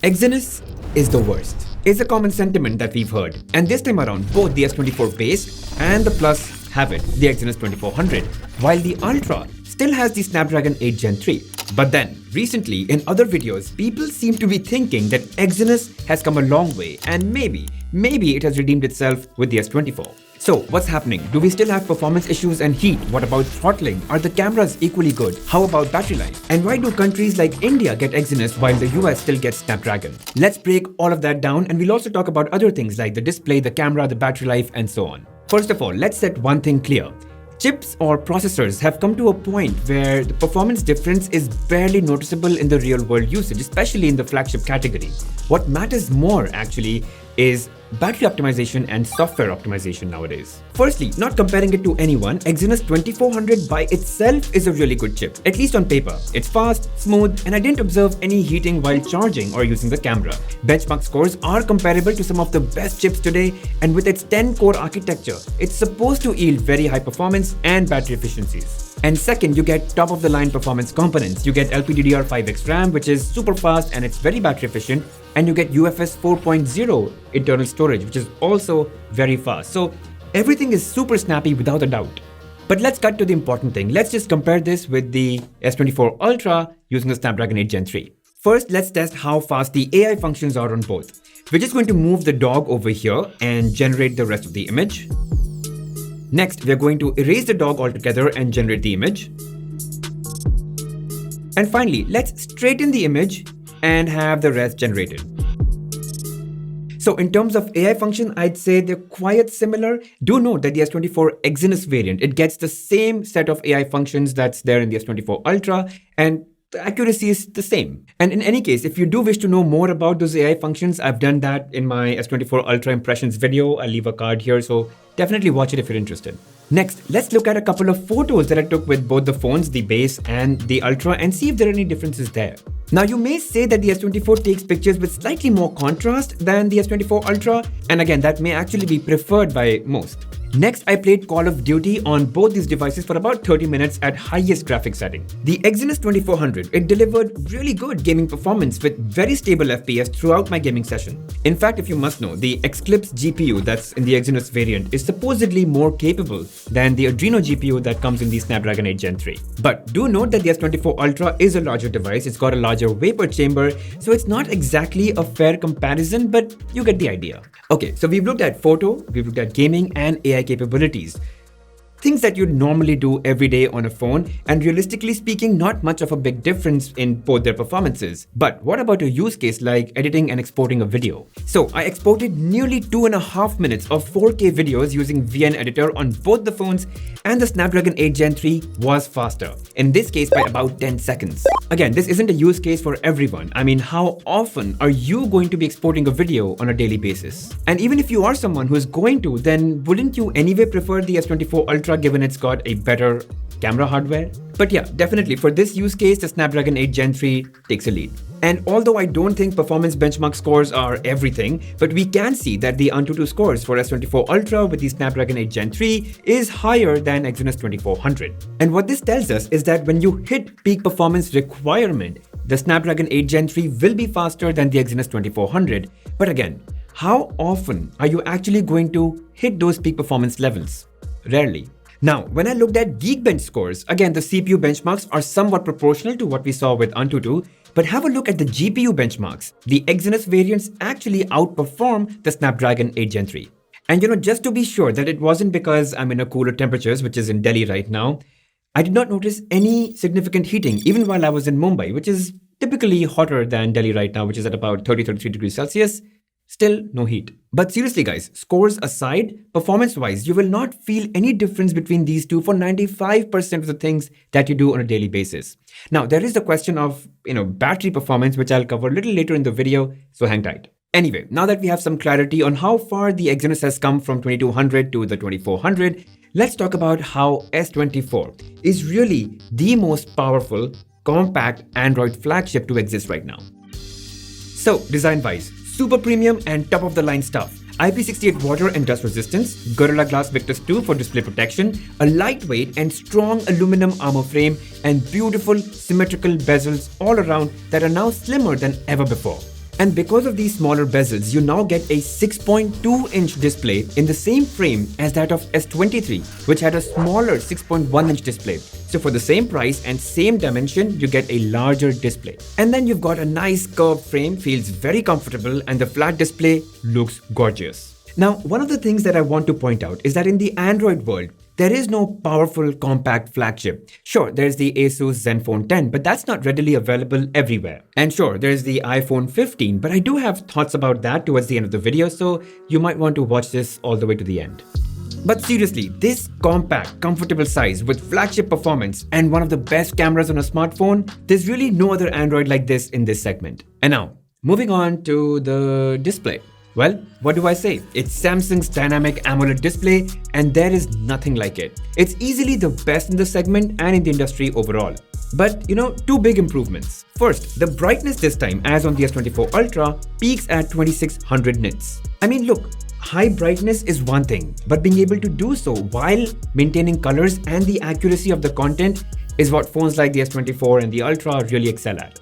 Exynos is the worst. It's a common sentiment that we've heard. And this time around, both the S24 base and the Plus have it, the Exynos 2400, while the Ultra still has the Snapdragon 8 Gen 3. But then, recently, in other videos, people seem to be thinking that Exynos has come a long way and maybe it has redeemed itself with the S24. So, what's happening? Do we still have performance issues and heat? What about throttling? Are the cameras equally good? How about battery life? And why do countries like India get Exynos while the US still gets Snapdragon? Let's break all of that down, and we'll also talk about other things like the display, the camera, the battery life, and so on. First of all, let's set one thing clear. Chips or processors have come to a point where the performance difference is barely noticeable in the real-world usage, especially in the flagship category. What matters more, actually, is battery optimization and software optimization nowadays. Firstly, not comparing it to anyone, Exynos 2400 by itself is a really good chip, at least on paper. It's fast, smooth, and I didn't observe any heating while charging or using the camera. Benchmark scores are comparable to some of the best chips today, and with its 10-core architecture, it's supposed to yield very high performance and battery efficiencies. And second, you get top-of-the-line performance components. You get LPDDR5X RAM, which is super fast and it's very battery efficient, and you get UFS 4.0 internal storage, which is also very fast. So everything is super snappy without a doubt. But let's cut to the important thing. Let's just compare this with the S24 Ultra using the Snapdragon 8 Gen 3. First, let's test how fast the AI functions are on both. We're just going to move the dog over here and generate the rest of the image. Next, we're going to erase the dog altogether and generate the image. And finally, let's straighten the image and have the rest generated. So in terms of AI function, I'd say they're quite similar. Do note that the S24 Exynos variant, it gets the same set of AI functions that's there in the S24 Ultra, and the accuracy is the same. And in any case, if you do wish to know more about those AI functions, I've done that in my S24 Ultra impressions video. I'll leave a card here, so definitely watch it if you're interested. Next, let's look at a couple of photos that I took with both the phones, the base and the Ultra, and see if there are any differences there. Now, you may say that the S24 takes pictures with slightly more contrast than the S24 Ultra, and again, that may actually be preferred by most. Next, I played Call of Duty on both these devices for about 30 minutes at highest graphics setting. The Exynos 2400, it delivered really good gaming performance with very stable FPS throughout my gaming session. In fact, if you must know, the Eclipse GPU that's in the Exynos variant is supposedly more capable than the Adreno GPU that comes in the Snapdragon 8 Gen 3. But do note that the S24 Ultra is a larger device, it's got a larger vapor chamber, so it's not exactly a fair comparison, but you get the idea. Okay, so we've looked at photo, we've looked at gaming and AI capabilities. Things that you'd normally do every day on a phone, and realistically speaking, not much of a big difference in both their performances. But what about a use case like editing and exporting a video? So I exported nearly 2.5 minutes of 4K videos using VN Editor on both the phones, and the Snapdragon 8 Gen 3 was faster, in this case by about 10 seconds. Again, this isn't a use case for everyone. I mean, how often are you going to be exporting a video on a daily basis? And even if you are someone who is going to, then wouldn't you anyway prefer the S24 Ultra given it's got a better camera hardware? But yeah, definitely for this use case, the Snapdragon 8 Gen 3 takes a lead. And although I don't think performance benchmark scores are everything, but we can see that the Antutu scores for S24 Ultra with the Snapdragon 8 Gen 3 is higher than Exynos 2400. And what this tells us is that when you hit peak performance requirement, the Snapdragon 8 Gen 3 will be faster than the Exynos 2400. But again, how often are you actually going to hit those peak performance levels? Rarely. Now, when I looked at Geekbench scores, again, the CPU benchmarks are somewhat proportional to what we saw with Antutu, but have a look at the GPU benchmarks. The Exynos variants actually outperform the Snapdragon 8 Gen 3. And just to be sure that it wasn't because I'm in a cooler temperatures, which is in Delhi right now, I did not notice any significant heating even while I was in Mumbai, which is typically hotter than Delhi right now, which is at about 30-33 degrees Celsius. Still no heat. But seriously guys, scores aside, performance-wise, you will not feel any difference between these two for 95% of the things that you do on a daily basis. Now, there is the question of, battery performance, which I'll cover a little later in the video, so hang tight. Anyway, now that we have some clarity on how far the Exynos has come from 2200 to the 2400, let's talk about how S24 is really the most powerful, compact Android flagship to exist right now. So, design-wise, super premium and top-of-the-line stuff. IP68 water and dust resistance, Gorilla Glass Victus 2 for display protection, a lightweight and strong aluminum armor frame, and beautiful symmetrical bezels all around that are now slimmer than ever before. And because of these smaller bezels, you now get a 6.2-inch display in the same frame as that of S23, which had a smaller 6.1-inch display. So for the same price and same dimension, you get a larger display. And then you've got a nice curved frame, feels very comfortable, and the flat display looks gorgeous. Now, one of the things that I want to point out is that in the Android world, there is no powerful compact flagship. Sure, there's the Asus Zenfone 10, but that's not readily available everywhere. And sure, there's the iPhone 15, but I do have thoughts about that towards the end of the video, so you might want to watch this all the way to the end. But seriously, this compact, comfortable size with flagship performance and one of the best cameras on a smartphone, there's really no other Android like this in this segment. And now, moving on to the display. Well, what do I say? It's Samsung's dynamic AMOLED display, and there is nothing like it. It's easily the best in the segment and in the industry overall. But, two big improvements. First, the brightness this time, as on the S24 Ultra, peaks at 2600 nits. I mean, look, high brightness is one thing, but being able to do so while maintaining colors and the accuracy of the content is what phones like the S24 and the Ultra really excel at.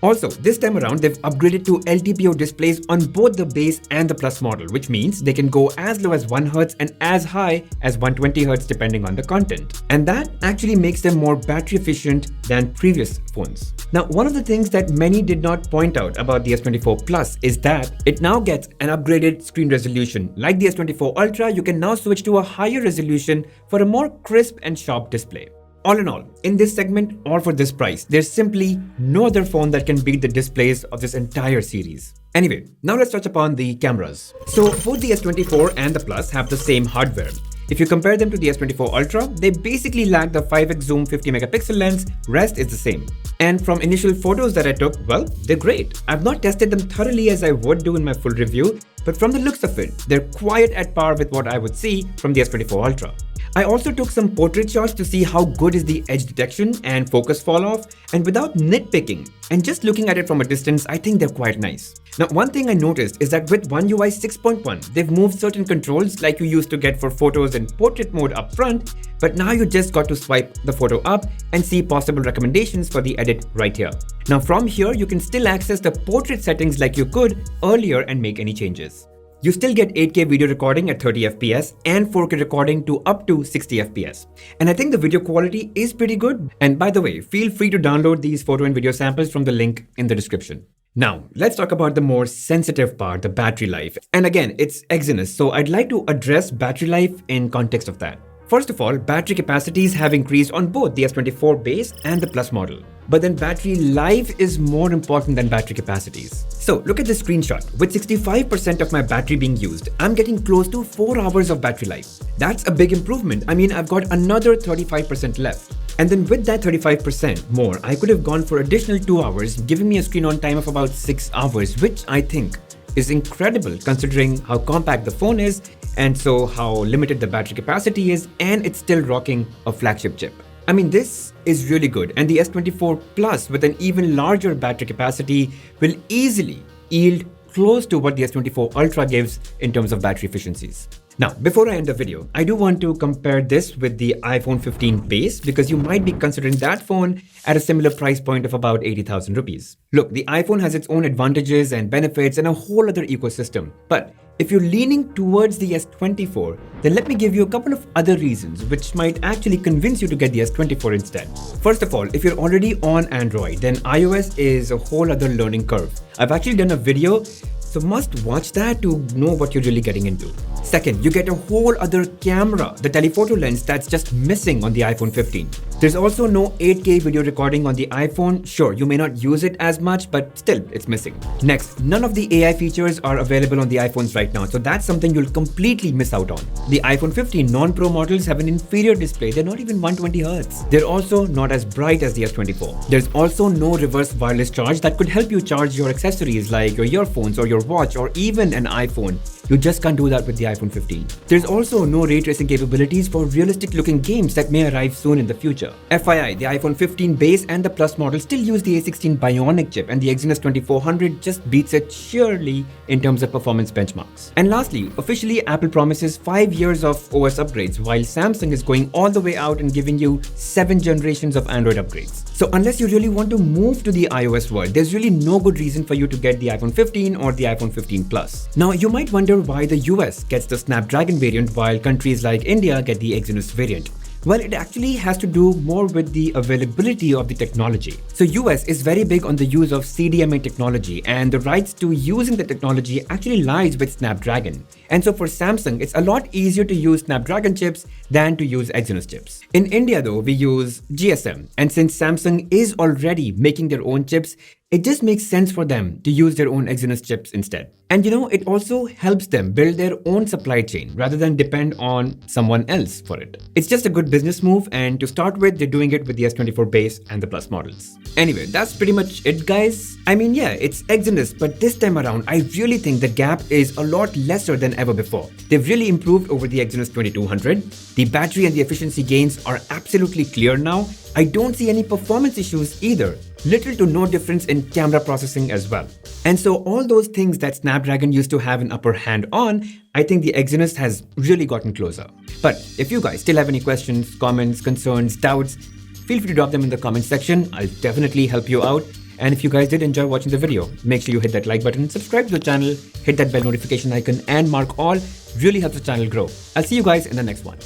Also, this time around, they've upgraded to LTPO displays on both the base and the Plus model, which means they can go as low as 1Hz and as high as 120Hz depending on the content. And that actually makes them more battery efficient than previous phones. Now, one of the things that many did not point out about the S24 Plus is that it now gets an upgraded screen resolution. Like the S24 Ultra, you can now switch to a higher resolution for a more crisp and sharp display. All in all, in this segment or for this price, there's simply no other phone that can beat the displays of this entire series. Anyway, now let's touch upon the cameras. So both the S24 and the Plus have the same hardware. If you compare them to the S24 Ultra, they basically lack the 5x zoom 50 megapixel lens, rest is the same. And from initial photos that I took, well, they're great. I've not tested them thoroughly as I would do in my full review, but from the looks of it, they're quite at par with what I would see from the S24 Ultra. I also took some portrait shots to see how good is the edge detection and focus fall off, and without nitpicking and just looking at it from a distance, I think they're quite nice. Now, one thing I noticed is that with One UI 6.1, they've moved certain controls like you used to get for photos in portrait mode up front, but now you just got to swipe the photo up and see possible recommendations for the edit right here. Now from here, you can still access the portrait settings like you could earlier and make any changes. You still get 8K video recording at 30 FPS and 4K recording to up to 60 FPS. And I think the video quality is pretty good. And by the way, feel free to download these photo and video samples from the link in the description. Now, let's talk about the more sensitive part, the battery life. And again, it's Exynos, so I'd like to address battery life in context of that. First of all, battery capacities have increased on both the S24 base and the Plus model. But then battery life is more important than battery capacities. So look at this screenshot. With 65% of my battery being used, I'm getting close to 4 hours of battery life. That's a big improvement. I mean, I've got another 35% left. And then with that 35% more, I could have gone for additional 2 hours, giving me a screen on time of about 6 hours, which I think is incredible considering how compact the phone is and so how limited the battery capacity is, and it's still rocking a flagship chip. I mean, this is really good, and the S24 Plus with an even larger battery capacity will easily yield close to what the S24 Ultra gives in terms of battery efficiencies. Now, before I end the video, I do want to compare this with the iPhone 15 base because you might be considering that phone at a similar price point of about 80,000 rupees. Look, the iPhone has its own advantages and benefits and a whole other ecosystem. But if you're leaning towards the S24, then let me give you a couple of other reasons which might actually convince you to get the S24 instead. First of all, if you're already on Android, then iOS is a whole other learning curve. I've actually done a video, so must watch that to know what you're really getting into. Second, you get a whole other camera, the telephoto lens that's just missing on the iPhone 15. There's also no 8K video recording on the iPhone. Sure, you may not use it as much, but still, it's missing. Next, none of the AI features are available on the iPhones right now, so that's something you'll completely miss out on. The iPhone 15 non-Pro models have an inferior display. They're not even 120Hz. They're also not as bright as the S24. There's also no reverse wireless charge that could help you charge your accessories like your earphones or your watch or even an iPhone. You just can't do that with the iPhone 15. There's also no ray tracing capabilities for realistic looking games that may arrive soon in the future. FYI, the iPhone 15 base and the Plus model still use the A16 Bionic chip, and the Exynos 2400 just beats it surely in terms of performance benchmarks. And lastly, officially Apple promises 5 years of OS upgrades, while Samsung is going all the way out and giving you 7 generations of Android upgrades. So unless you really want to move to the iOS world, there's really no good reason for you to get the iPhone 15 or the iPhone 15 Plus. Now you might wonder why the US gets the Snapdragon variant while countries like India get the Exynos variant. Well, it actually has to do more with the availability of the technology. So US is very big on the use of CDMA technology, and the rights to using the technology actually lies with Snapdragon. And so for Samsung, it's a lot easier to use Snapdragon chips than to use Exynos chips. In India though, we use GSM, and since Samsung is already making their own chips, it just makes sense for them to use their own Exynos chips instead. And it also helps them build their own supply chain rather than depend on someone else for it. It's just a good business move, and to start with, they're doing it with the S24 base and the Plus models. Anyway, that's pretty much it, guys. I mean, yeah, it's Exynos, but this time around, I really think the gap is a lot lesser than ever before. They've really improved over the Exynos 2200. The battery and the efficiency gains are absolutely clear now. I don't see any performance issues either. Little to no difference in camera processing as well. And so all those things that Snapdragon used to have an upper hand on, I think the Exynos has really gotten closer. But if you guys still have any questions, comments, concerns, doubts, feel free to drop them in the comment section. I'll definitely help you out. And if you guys did enjoy watching the video, make sure you hit that like button, subscribe to the channel, hit that bell notification icon, and mark all. Really helps the channel grow. I'll see you guys in the next one.